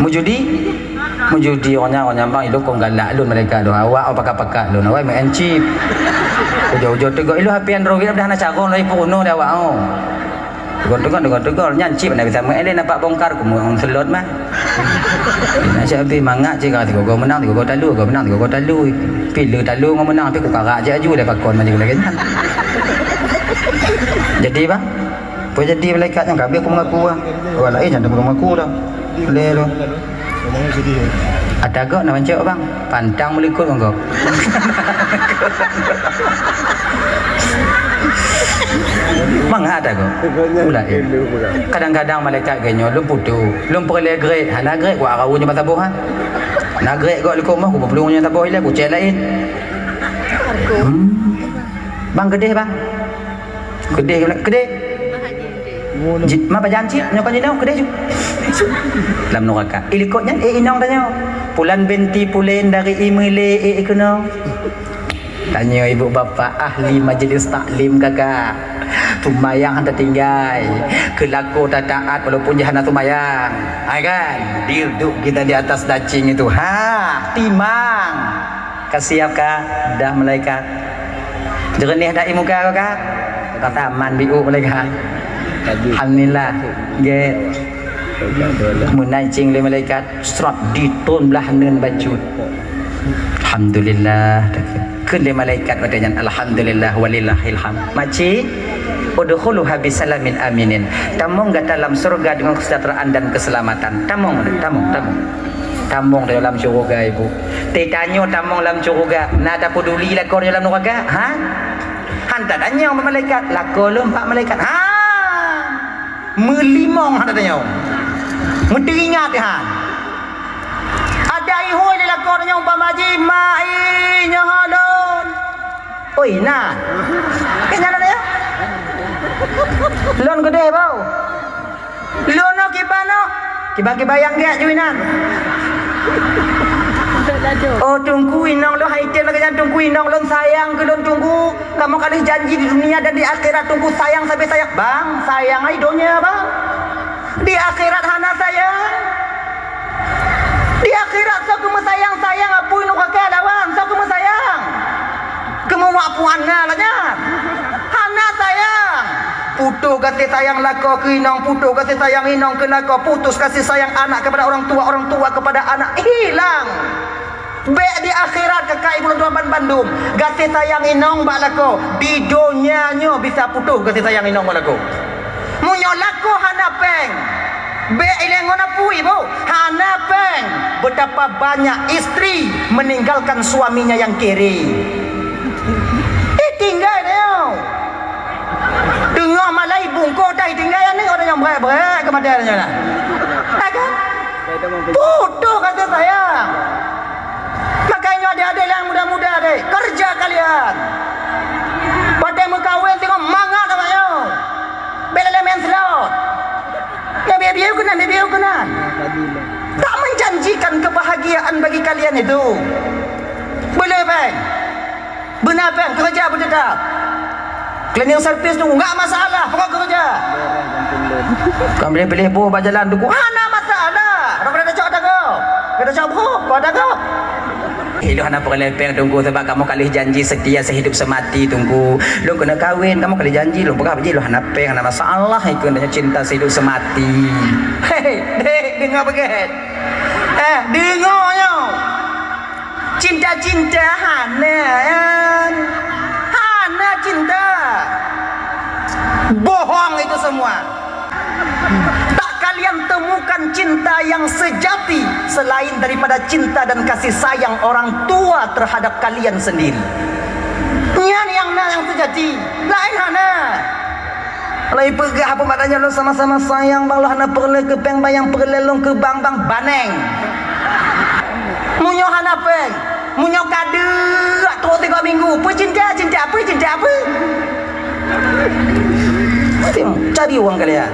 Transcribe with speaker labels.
Speaker 1: Mujudi orang bang itu kong galak lu mereka lu awak pakai lu awak main chip ujung tegak lu HP Android dah nak carong lagi puno dah awak tegak nyancip nak bisa main nampak bongkar kumung selot mah nak habis mangak je kata gua menang gua talu pilih talu ngau menang tapi ku karak je aju dah pakon macam lagi jadi bang boleh jadi malaikat yang kabeh aku mengaku orang lain jangan mengaku dah boleh tu ada gak nak baca bang pantang melikut bang kau mana ada kau mulai kadang-kadang malaikat genyo lum putu lum perle grade hana grade gua arawunya matabuh ha nak grade gak lekok mah gua pelungnya tabuh ile gua cek lain bang gede ma bajanci nyokon jinau gede ju dalam neraka ilikotnya inong tanya pulan binti pulen dari imile kena tanya ibu bapa ahli majlis taklim kakak tumayang anda tinggal kelaku tak taat walaupun jahanam tumayang kan duduk kita di atas dacing itu timang kasiapkah dah malaikat jernih dah muka kakak kata aman biu malaikat alhamdulillah ge menancing le malaikat serat ditun belah neun bajut alhamdulillah kun le malaikat wadanya alhamdulillah walillahil hamd maci udkhuluha bisalamin aminin tamong ke dalam surga dengan kesejahteraan dan keselamatan tamong dalam syurga ibu tanya tamong dalam syurga nak tak peduli lah kau dalam neraka hantar tanya malaikat lako lompat malaikat melimong ada tanya menteringat ada ihoi dalam kornya umpamaji mai nyahalon oi nah nyala dia lon gede bau lon kibano kibayang dia juinan oh tunggu inong lo haitin lagi jangan tunggu inong lo sayang ke lo tunggu kamu kali janji di dunia dan di akhirat tunggu sayang sampai sayang bang sayang idonya bang di akhirat hana sayang di akhirat so kamu sayang apuin lo kakek lawan so kamu sayang kamu wapuan nalanya hana sayang putus kasih sayang lako ke inong putus kasih sayang inong ke lako putus kasih sayang anak kepada orang tua kepada anak hilang baik di akhirat kakak ibu tuan Bandung kasih sayang inong bak lako di dunianya bisa putus kasih sayang inong bak lako munyo lako hana peng baik ilengon apu ibu hana peng betapa banyak istri meninggalkan suaminya yang kiri tinggal dia dengar malai bungkuk dah tinggal yang ni orang yang berat ke madanya lah kan putus kata sayang makanya adik-adik yang muda-muda dek kerja kalian pada mengkawin tengok mangat namanya bela main slot ya biar kenan tak menjanjikan kebahagiaan bagi kalian itu boleh bang benar bang kerja bertetap cleaning service tu enggak masalah pokok kerja kamu boleh pilih buah berjalan tu hana masalah orang ada cak kau ada cak kau ada kau lu hana perlepeng tunggu sebab kamu kali janji setia sehidup semati tunggu lu kena kahwin kamu kali janji lu berapa je lu hana peng hana masalah ikut dengan cinta sehidup semati dek dengar begitu dengarnya cinta hana cinta bohong itu semua tak kalian temukan cinta yang sejati selain daripada cinta dan kasih sayang orang tua terhadap kalian sendiri yang sejati lain hana lain pegah apa maknanya lo sama-sama sayang bang lo hana perle ke peng bayang perle long ke bang baneng munyo hana peng munyo kade terus 3 minggu apa cinta apa cari uang kalian